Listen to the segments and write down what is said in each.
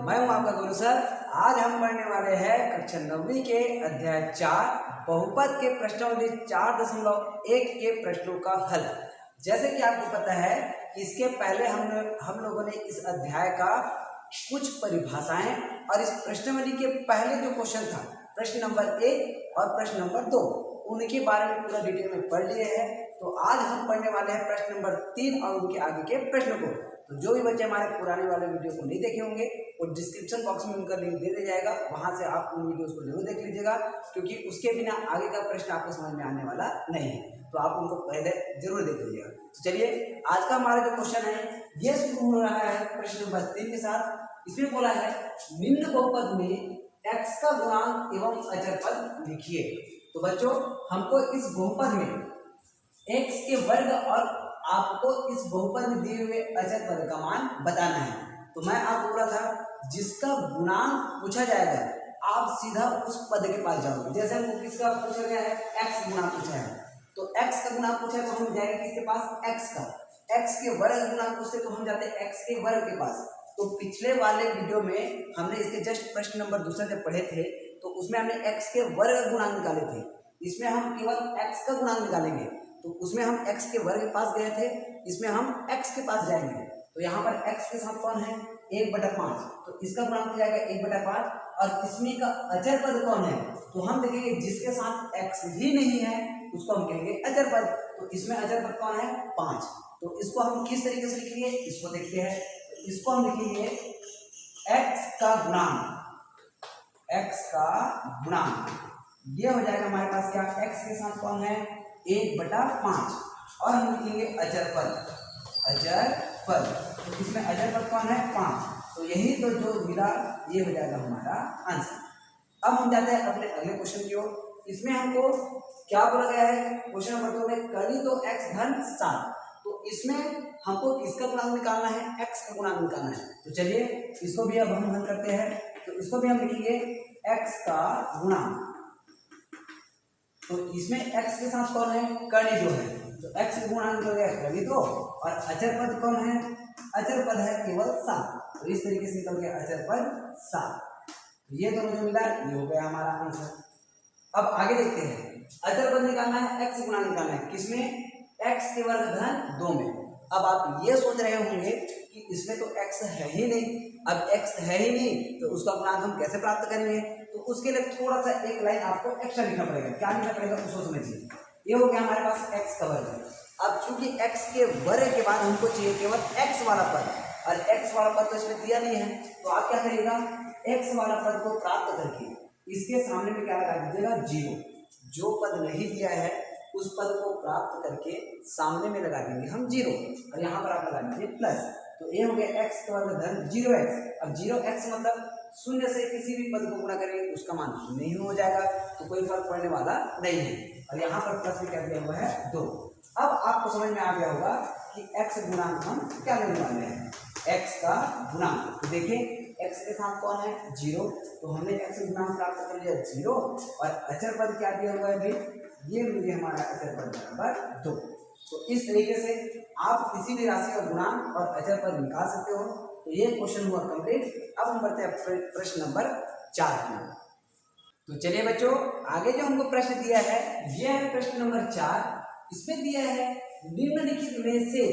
मैं हूं आपका गुरु सर। आज हम पढ़ने वाले हैं कक्षा 9वीं के अध्याय 4 बहुपद के प्रश्नावली 4.1 के प्रश्नों का हल। जैसे कि आपको पता है कि इसके पहले हम लोगों ने इस अध्याय का कुछ परिभाषाएं और इस प्रश्नावली के पहले जो क्वेश्चन था प्रश्न नंबर 1 और प्रश्न नंबर 2 उनके बारे में पूरा डिटेल में पढ़ लिए हैं। तो आज हम पढ़ने वाले हैं प्रश्न नंबर 3 और उनके आगे के प्रश्नों को। तो जो भी बच्चे हमारे पुराने वाले वीडियो को नहीं देखे होंगे वो डिस्क्रिप्शन बॉक्स में उनका लिंक दे दिया जाएगा, वहां से आप उन वीडियोस को जरूर देख लीजिएगा, क्योंकि उसके बिना आगे का प्रश्न आपको समझ में आने वाला नहीं है। तो आप उनको पहले जरूर देख लीजिएगा। तो चलिए आज का हमारा जो क्वेश्चन है ये शुरू हो रहा है प्रश्न नंबर 3 के साथ। इसमें बोला है निम्न बहुपद में x का गुणांक एवं अचर पद लिखिए। तो बच्चों हमको इस बहुपद में x के वर्ग और आपको इस बहुपद में दिए हुए अचर पद का मान बताना है। तो मैं आपको बोला था जिसका गुणांक पूछा जाएगा आप सीधा उस पद के पास जाओगे। जैसे हमको किसका पूछा गया है, x गुणांक पूछा है, तो x का गुणांक पूछा है तो हम जाएंगे किसके पास, x का। x के वर्ग गुणांक पूछते तो हम जाते हैं x के वर्ग के पास। तो पिछले वाले वीडियो में हमने इसके जस्ट प्रश्न नंबर दूसरा जब पढ़े थे तो उसमें हमने x के वर्ग गुणांक निकाले थे। इसमें हम केवल x का गुणांक निकालेंगे, तो उसमें हम x के वर्ग के पास गए थे, इसमें हम x के पास जाएंगे। तो यहाँ पर x के साथ कौन है, 1/5, तो इसका गुणांक हो जाएगा 1/5। और इसमें का अचर पद कौन है, तो हम देखेंगे जिसके साथ x ही नहीं है उसको हम कहेंगे अचर पद। तो इसमें अचर पद कौन है, 5। तो इसको हम किस तरीके से लिखेंगे, इसको देखते हैं। इसको हम लिखेंगे x का गुणांक, ये हो जाएगा हमारे पास क्या, x के साथ कौन है 1/5। और हम लिखेंगे अचर पद, तो इसमें अचर पद कौन है 5। तो यही तो जो मिला ये हो जाएगा हमारा आंसर। अब हम जाते हैं अपने अगले क्वेश्चन की ओर। इसमें हमको क्या बोला गया है, क्वेश्चन नंबर 2 में करी तो x घन 7। तो इसमें हमको किसका गुणांक निकालना है, x का गुणांक निकालना है। तो चलिए इसको भी अब हम हल करते हैं। तो इसको भी हम लिखेंगे x का गुणांक। तो इसमें x के साथ कौन है, कर्ण जो है, तो x का गुणांक जो है कर्ण दो, और अचर पद कौन है, अचर पद है केवल 7। तो इस तरीके से निकल गया अचर पद 7। तो ये दोनों जो मिला ये हो गया हमारा आंसर। अब आगे देखते हैं, अचर पद निकालना है, x गुणांक निकालना है, किसमें, x के वर्ग धन 2 में। अब आप ये सोच रहे होंगे कि इसमें तो x है ही नहीं, अब x है ही नहीं तो उसका गुणांक हम कैसे प्राप्त करेंगे। तो उसके लिए थोड़ा सा एक लाइन आपको एक्स्ट्रा लिखना पड़ेगा। क्या लिखना पड़ेगा उसको समझिए। ये हो गया हमारे पास x का वर्ग। अब चूंकि x के वर्ग के बाद हमको चाहिए केवल x वाला पद, और x वाला पद तो इसमें दिया नहीं है, तो आप क्या करिएगा, x वाला पद को प्राप्त करके इसके सामने में क्या लगा दीजिएगा, 0। जो पद नहीं दिया है उस पद को प्राप्त करके सामने में लगा देंगे हम 0, और यहाँ पर आप लगा दीजिए प्लस। तो ये हो गया x का वर्ग धन 0x। अब 0x मतलब शून्य से किसी भी पद को गुणा करेंगे उसका मान शून्य ही हो जाएगा, तो कोई फर्क पड़ने वाला नहीं है। और यहाँ पर प्लस में क्या दिया हुआ है 2। अब आपको समझ में आ गया होगा कि x गुणांक हम क्या लेने वाले हैं, x का गुणांक। तो देखिए x के साथ कौन है 0, तो हमने x गुणांक प्राप्त कर लिया 0, और अचर पद क्या दिया हुआ है भाई, ये मिल हमारा अचर पद बराबर 2। तो इस तरीके से आप किसी भी राशि का गुणांक और अचर पद निकाल सकते हो। तो ये क्वेश्चन हुआ कंप्लीट। अब हम बढ़ते हैं प्रश्न नंबर 4 की। तो चलिए बच्चों आगे जो हमको प्रश्न दिया है ये है प्रश्न नंबर 4। इसमें दिया है निम्नलिखित में से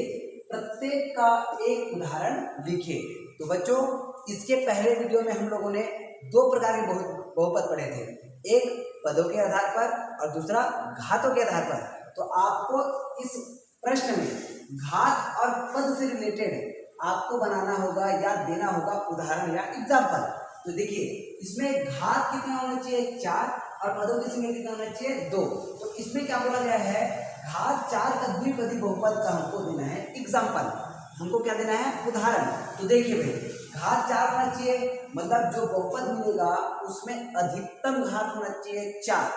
प्रत्येक का एक उदाहरण लिखिए। तो बच्चों इसके पहले वीडियो में हम लोगों ने 2 प्रकार के बहुपद पढ़े थे, एक पदों के आधार पर और दूसरा घातों के आधार पर। तो आपको इस प्रश्न में घात और पद से रिलेटेड आपको बनाना होगा या देना होगा उदाहरण या एग्जाम्पल। तो देखिए इसमें घात कितना होना चाहिए 4, और पदों की संख्या कितना होना चाहिए 2। तो इसमें क्या बोला गया है, घात 4 का द्विपदी बहुपद का हमको देना है एग्जाम्पल, हमको क्या देना है उदाहरण। तो देखिए भाई घात 4 होना चाहिए, मतलब जो बहुपद मिलेगा उसमें अधिकतम घात होना चाहिए 4,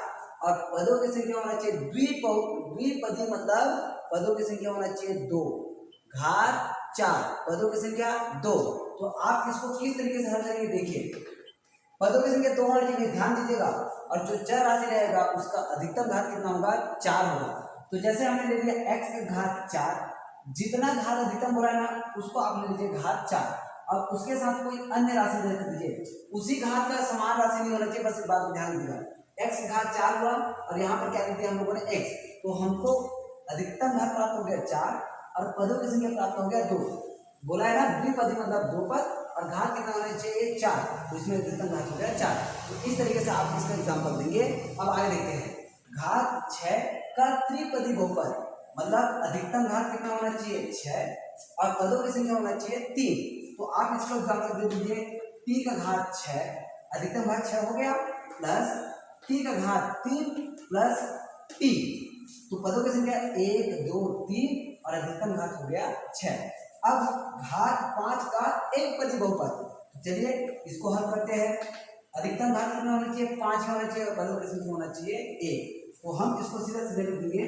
और पदों की संख्या होना चाहिए द्विपदी, मतलब पदों की संख्या होना चाहिए 2। घात 4 पदों की संख्या 2। तो आप इसको किस तरीके से हल करेंगे, देखिए पदों की संख्या 2 होना चाहिए, ध्यान दीजिएगा, और जो चर राशि रहेगा उसका अधिकतम घात कितना होगा 4 होगा। तो जैसे हमने ले लिया x की घात 4, जितना घात अधिकतम हो रहा है ना उसको आप ले लीजिए घात 4, और उसके साथ कोई अन्य राशि दे दीजिए, उसी घात का समान राशि नहीं होना चाहिए, बस इस बात को ध्यान दीजिएगा। x घात 4 हुआ और यहाँ पर क्या लिख दिया हम लोगों ने x, तो हमको अधिकतम घात प्राप्त हो गया 4 और पदों की संख्या प्राप्त हो गया 2। बोला है ना द्विपदी मतलब 2 पद और घात कितना होना चाहिए 4, तो इसमें अधिकतम घात हो गया 4। तो इस तरीके से आप इसका एग्जाम्पल देंगे। अब आगे देखते हैं, घात 6 का त्रिपदी बहुपद मतलब अधिकतम घात कितना होना चाहिए 6 और पदों की संख्या होना चाहिए 3। तो आप इसका एग्जाम्पल दे दीजिए, t का घात 6 अधिकतम घात 6 हो गया प्लस t का घात 3 प्लस t, तो पदों की संख्या 1 2 3 और अधिकतम घात हो गया 6। अब घात 5 का एक पदी बहुपद, चलिए इसको हल करते हैं। अधिकतम घात कितना होना चाहिए 5 होना चाहिए और पदों की संख्या होना चाहिए 1, तो हम इसको सीधे सीधे लिख देंगे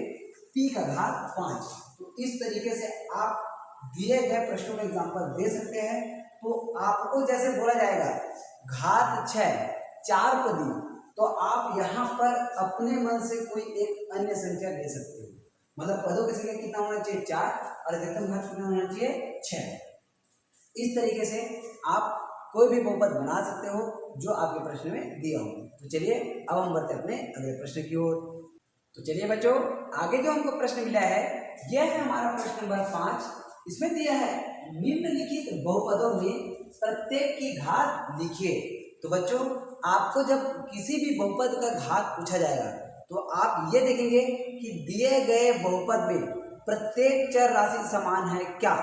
p का घात 5। तो इस तरीके से आप दिए गए प्रश्नों में एग्जाम्पल दे सकते हैं। तो आपको जैसे बोला जाएगा घात 6 4 पदी, तो आप यहाँ पर अपने मन से कोई एक अन्य संख्या ले सकते हो, मतलब पदों की संख्या कितना होना चाहिए 4 और अधिकतम घात कितना होना चाहिए 6। इस तरीके से आप कोई भी बहुपद बना सकते हो जो आपके प्रश्न में दिया हो। तो चलिए अब हम बढ़ते अपने अगले प्रश्न की ओर। तो चलिए बच्चों, आगे जो हमको प्रश्न मिला है यह है हमारा प्रश्न नंबर 5। इसमें दिया है निम्नलिखित बहुपदों में प्रत्येक की घात लिखिए। तो बच्चों, आपको जब किसी भी बहुपद का घात पूछा जाएगा तो आप ये देखेंगे कि दिए गए बहुपद में प्रत्येक चर राशि समान है क्या।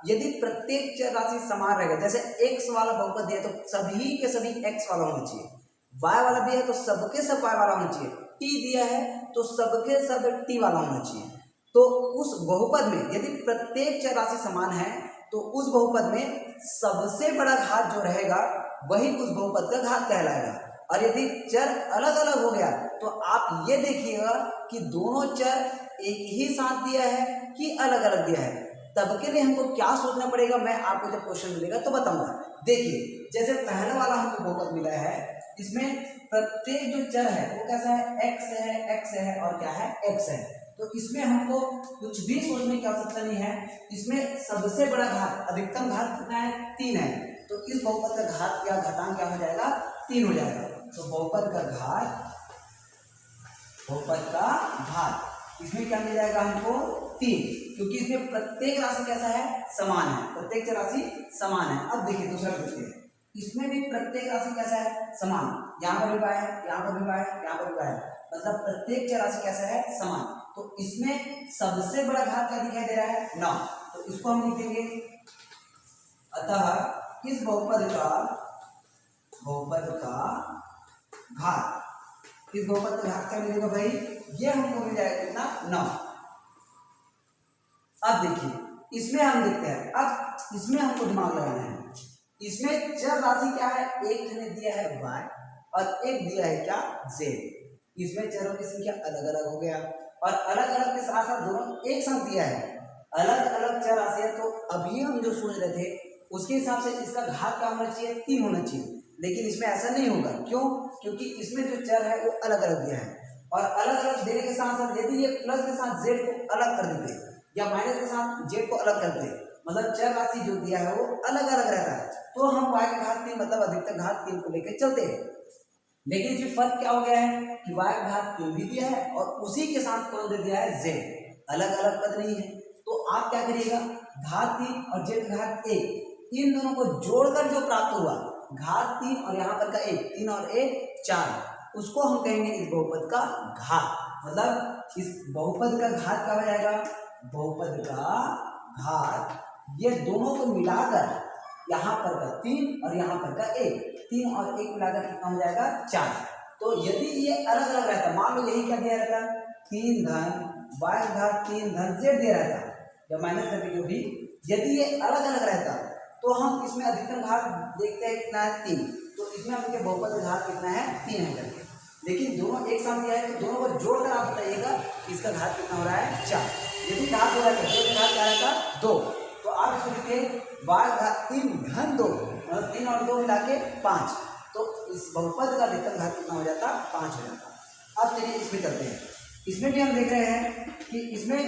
यदि प्रत्येक चर राशि समान रहेगा, जैसे x वाला बहुपद दिया तो सभी के सभी x वाला होना चाहिए, y वाला दिया है तो सबके सब y वाला होना चाहिए, t दिया है तो सबके सब t वाला होना चाहिए। तो उस बहुपद में यदि प्रत्येक चर राशि समान है तो उस बहुपद में सबसे बड़ा घात जो रहेगा वही उस बहुपद का घात कहलाएगा। और यदि चर अलग अलग हो गया तो आप ये देखिएगा कि दोनों चर एक ही साथ दिया है कि अलग अलग दिया है। तब के लिए हमको क्या सोचना पड़ेगा, मैं आपको जब क्वेश्चन मिलेगा तो बताऊंगा। देखिए जैसे पहले वाला हमको बहुपद मिला है, इसमें प्रत्येक जो चर है वो कैसा है x है और क्या है x है। तो इसमें हमको कुछ भी सोचने की आवश्यकता नहीं है। इसमें सबसे बड़ा घात अधिकतम घात कितना है 3 है, तो इस बहुपद का घात या घातांक क्या हो जाएगा 3 हो जाएगा। तो बहुपद का घात इसमें क्या मिल जाएगा हमको 3, क्योंकि इसमें प्रत्येक राशि कैसा है समान है, प्रत्येक चर राशि समान है। अब देखिए दूसरा देखते हैं, इसमें भी प्रत्येक राशि कैसा है समान, यहाँ पर भी y है, यहाँ पर भी y है, यहाँ पर भी y है, मतलब प्रत्येक चर राशि कैसा है समान। तो इसमें सबसे बड़ा घात क्या दिखाई दे रहा है 9, तो इसको हम लिख देंगे। अतः इस बहुपद का घात, इस बहुपद का घात क्या मिलेगा भाई, ये हमको मिल जाएगा कितना 9। अब देखिए इसमें हम देखते हैं, अब इसमें हमको दिमाग लगाना है। इसमें चर राशि क्या है, एक ने दिया है y और एक दिया है क्या z। इसमें चरों की संख्या अलग अलग हो गया और अलग अलग के साथ साथ दोनों एक साथ दिया है, अलग अलग चर राशि है। तो अभी हम जो सोच रहे थे उसके हिसाब से इसका घात क्या होना चाहिए 3 होना चाहिए, लेकिन इसमें ऐसा नहीं होगा। क्यों, क्योंकि इसमें जो चर है वो अलग अलग दिया है और अलग अलग देने के साथ साथ यदि ये प्लस के साथ z को अलग कर देते या माइनस के साथ z को अलग करते, मतलब चर राशि जो दिया है वो अलग अलग रहता है, तो हम y का घात 3 मतलब अधिकतम घात 3 को लेकर चलते हैं। लेकिन इसमें फर्क क्या हो गया है कि y का घात 3 भी दिया है और उसी के साथ कौन दे दिया है z, अलग अलग पद नहीं है। तो आप क्या करिएगा, घात 3 और z का घात 1, इन दोनों को जोड़कर जो प्राप्त हुआ घात 3 और यहाँ पर का 1, 3 और 1 4, उसको हम कहेंगे इस बहुपद का घात। मतलब इस बहुपद का घात क्या हो जाएगा, बहुपद का घात ये दोनों को मिलाकर यहाँ पर का 3 और यहाँ पर का 1, 3 और 1 मिलाकर कितना हो जाएगा 4। तो यदि ये अलग अलग रहता, मान लो यही क्या दिया रहता 3 धन y घात 3 धन z दिया रहता या माइनस करके जो भी, यदि ये अलग अलग रहता तो हम इसमें अधिकतम घात देखते हैं कितना है 3, तो इसमें हम इनके बहुपद का घात कितना है 3 है करके। लेकिन दोनों एक साथ दिया है तो दोनों को जोड़कर आप बताइएगा इसका घात कितना हो रहा है 4। यदि घात हो रहा है तो घात क्या रहता 2, तो आप इसको लिखिए y घात 3 धन 2, मतलब 3 और 2 मिला के 5, तो इस बहुपद का अधिकतम घात कितना हो जाता 5 हो जाता। अब चलिए इसमें करते हैं। इसमें भी हम देख रहे हैं कि इसमें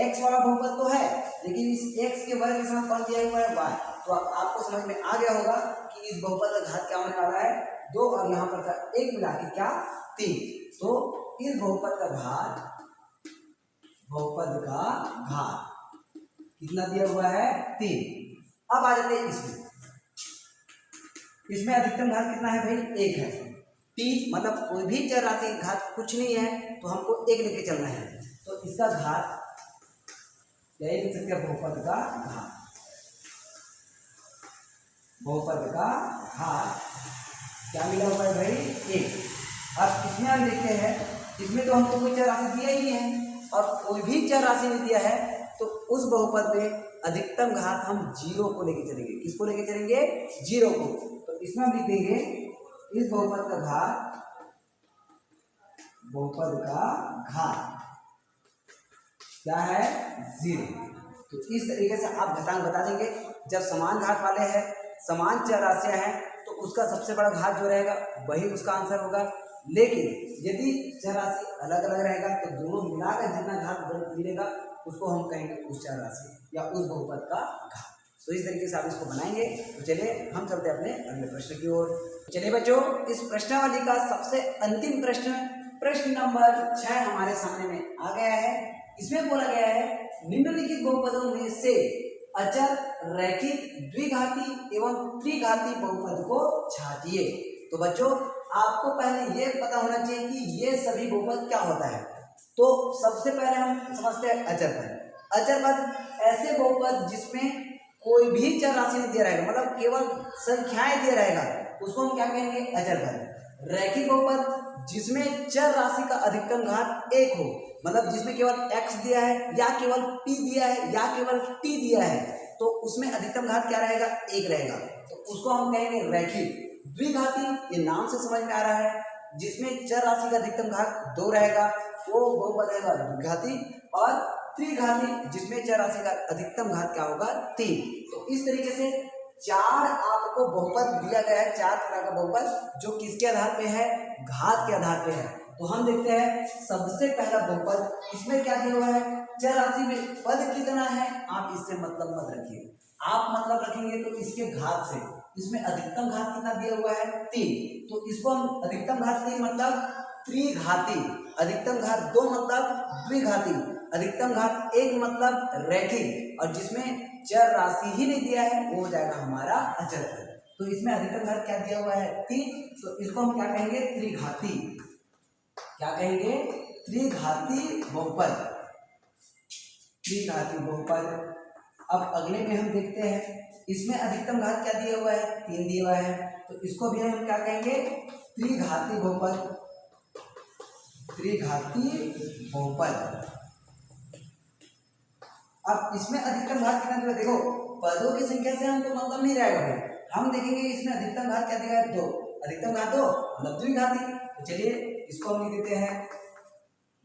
x वाला बहुपद तो है, लेकिन इस x के वर्ग के साथ कौन दिया हुआ है y, तो आपको समझ में आ गया होगा कि इस बहुपद का घात क्या होने वाला है 2 और यहाँ पर का 1 मिला के क्या 3। तो इस बहुपद का घात कितना दिया हुआ है 3। अब आ जाते हैं इसमें अधिकतम घात कितना है भाई 1 है। t मतलब कोई भी चर राशि घात कुछ नहीं है तो हमको 1 लेके चलना है। तो इसका घात यही लिख सकते हैं बहुपद का घात क्या मिला हुआ है भाई 1। अब इसमें हम देखते हैं इसमें तो हमको कोई चर राशि दिया ही नहीं है और कोई भी चर राशि नहीं दिया है तो उस बहुपद में अधिकतम घात हम 0 को लेके चलेंगे। किसको लेके चलेंगे 0 को। तो इसमें हम लिख देंगे इस बहुपद का घात क्या है 0। तो इस तरीके से आप घातांक बता देंगे। जब समान घात वाले हैं समान चर राशियां हैं तो उसका सबसे बड़ा घात जो रहेगा वही उसका आंसर होगा। लेकिन यदि चर राशि अलग अलग रहेगा तो दोनों मिलाकर जितना घात मिलेगा उसको हम कहेंगे उस चर राशि या उस बहुपद का घात। तो इस तरीके से आप इसको बनाएंगे। तो चलिए हम चलते हैं अपने अगले प्रश्न की ओर। चलिए बच्चों इस प्रश्नावली का सबसे अंतिम प्रश्न नंबर 6 हमारे सामने में आ गया है। इसमें बोला गया है निम्नलिखित बहुपदों में से अचर रैखिक द्विघाती एवं त्रिघाती बहुपद को छांटिए। तो बच्चों आपको पहले ये पता होना चाहिए कि ये सभी बहुपद क्या होता है। तो सबसे पहले हम समझते हैं अचर पद। अचर पद ऐसे बहुपद जिसमें कोई भी चर राशि नहीं दिया रहेगा मतलब केवल संख्याएं दिया रहेगा उसको हम क्या कहेंगे अचर पद। रैखिक बहुपद जिसमें चर राशि का अधिकतम घात 1 हो मतलब जिसमें केवल x दिया है या केवल p दिया है या केवल t दिया है तो उसमें अधिकतम घात क्या रहेगा 1 रहेगा। तो उसको हम कहेंगे रैखिक। द्विघाती ये नाम से समझ में आ रहा है जिसमें चर राशि का अधिकतम घात 2 रहेगा वो बहुपद रहेगा द्विघाती। और त्रिघाती जिसमें चर राशि का अधिकतम घात क्या होगा 3। तो इस तरीके से 4 आपको बहुपद दिया गया है 4 तरह का बहुपद जो किसके आधार पे है घात के आधार पे है। तो हम देखते हैं सबसे पहला बहुपद इसमें क्या दिया हुआ है चर राशि में पद कितना है आप इससे मतलब मत रखिए। आप मतलब रखेंगे तो इसके घात से। इसमें अधिकतम घात कितना दिया हुआ है 3 तो इसको हम अधिकतम घात 3 मतलब त्रिघाती। अधिकतम घात 2 मतलब द्विघाती। अधिकतम घात 1 मतलब रैखिक और जिसमें चर राशि ही नहीं दिया है वो हो जाएगा हमारा अचर पद। तो इसमें अधिकतम घात क्या दिया हुआ है 3 तो इसको हम क्या कहेंगे त्रिघाती। क्या कहेंगे त्रिघाती बहुपद। अब अगले में हम देखते हैं इसमें अधिकतम घात क्या दिया हुआ है 3 दिया हुआ है तो इसको भी हम क्या कहेंगे त्रिघाती बहुपद। अब इसमें अधिकतम घात कितना दिया देखो पदों की संख्या से हमको मतलब नहीं रहेगा भाई। हम देखेंगे इसमें अधिकतम घात क्या दिया है 2। अधिकतम घात 2 मतलब द्विघाती। तो चलिए इसको हम लिख देते हैं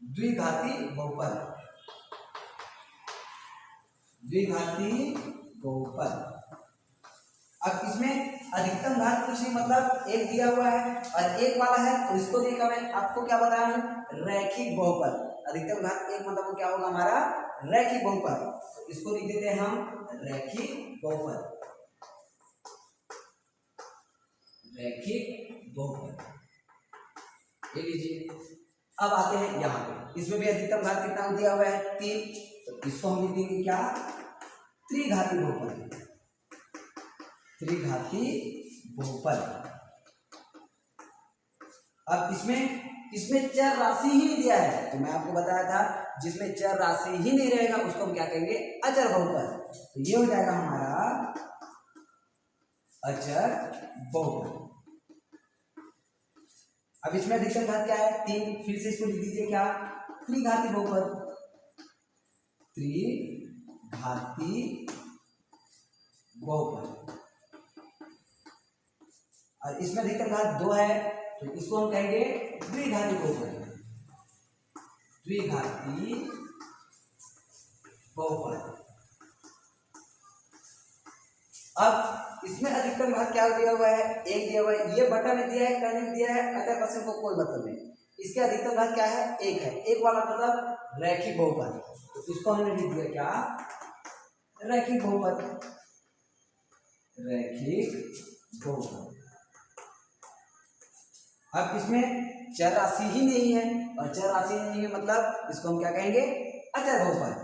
द्विघाती बहुपद। अब इसमें अधिकतम घात कुछ नहीं मतलब 1 दिया हुआ है और 1 वाला है तो इसको देखा मैं आपको क्या बताया हूं रैखिक बहुपद। अधिकतम घात 1 मतलब वो क्या होगा हमारा रैखिक बहुपद। तो इसको लिख देते हैं हम रैखिक बहुपद। ये लीजिए। अब आते हैं यहाँ पे इसमें भी अधिकतम घात कितना दिया हुआ है 3 तो इसको हम लिख देंगे क्या त्रिघाती बहुपद। अब इसमें चर राशि ही नहीं दिया है तो मैं आपको बताया था जिसमें चर राशि ही नहीं रहेगा उसको हम क्या कहेंगे अचर बहुपद। तो ये हो जाएगा हमारा अचर बहुपद। अब इसमें अधिकतम घात क्या है 3 फिर से इसको लिख दीजिए क्या त्रिघाती बहुपद। और इसमें अधिकतम घात 2 है तो इसको हम कहेंगे द्विघाती बहुपद। अब इसमें अधिकतम घात क्या दिया हुआ है 1 दिया हुआ है। ये बटा में दिया है कहने में दिया है अचर पद को कोई मतलब नहीं। इसके अधिकतम घात क्या है 1 है। 1 वाला मतलब रैखिक बहुपद। तो इसको हमने लिख दिया क्या रैखिक बहुपद। रैखिक बहुपद। अब इसमें चर राशि ही नहीं है, और चर राशि नहीं है मतलब इसको हम क्या कहेंगे, अचर बहुपद।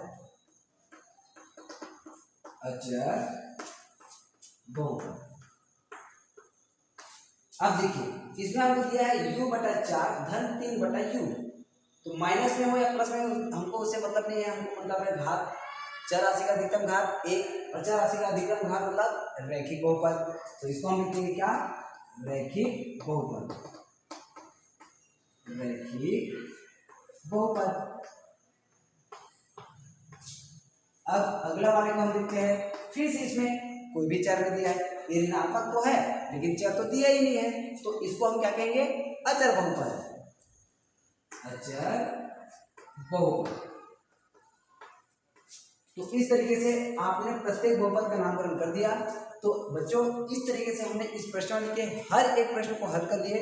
अचर बहुपद। अब देखिए इसमें हमको दिया है u बटा 4 धन 3 बटा u, तो माइनस में हो या प्लस में हमको उससे मतलब नहीं है, हमको मतलब है घात, चर राशि का अधिकतम घात 1 और चर राशि का अधिकतम घात मतलब रैखिक बहुपद। तो इसको हम लिखेंगे क्या, रैखिक बहुपद, रैखिक बहुपद। अब अगला वाले को हम देखते हैं, फिर से इसमें कोई भी चर नहीं दिया है, ये ऋणात्मक तो है लेकिन चर तो दिया ही नहीं है, तो इसको हम क्या कहेंगे, अचर बहुपद, अचर बहुपद। तो इस तरीके से आपने प्रत्येक बहुपद का नामकरण कर दिया। तो बच्चों इस तरीके से हमने इस प्रश्नावली के हर एक प्रश्न को हल कर लिए,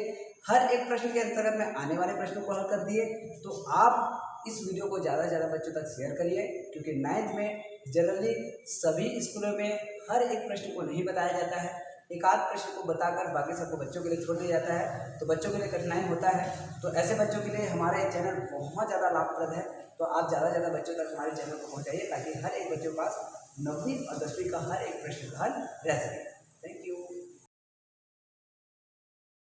हर एक प्रश्न के अंतर्गत में आने वाले प्रश्नों को हल कर दिए। तो आप इस वीडियो को ज़्यादा से ज़्यादा बच्चों तक शेयर करिए, क्योंकि 9th में जनरली सभी स्कूलों में हर एक प्रश्न को नहीं बताया जाता है, एक आध प्रश्न को बताकर बाकी सबको बच्चों के लिए छोड़ दिया जाता है, तो बच्चों के लिए कठिनाई होता है। तो ऐसे बच्चों के लिए हमारे चैनल बहुत ज़्यादा लाभप्रद है, तो आप ज़्यादा से ज़्यादा बच्चों तक हमारे चैनल को पहुँचाइए, ताकि हर एक बच्चों के पास 9वीं और 10वीं का हर एक प्रश्न का हल रह सके।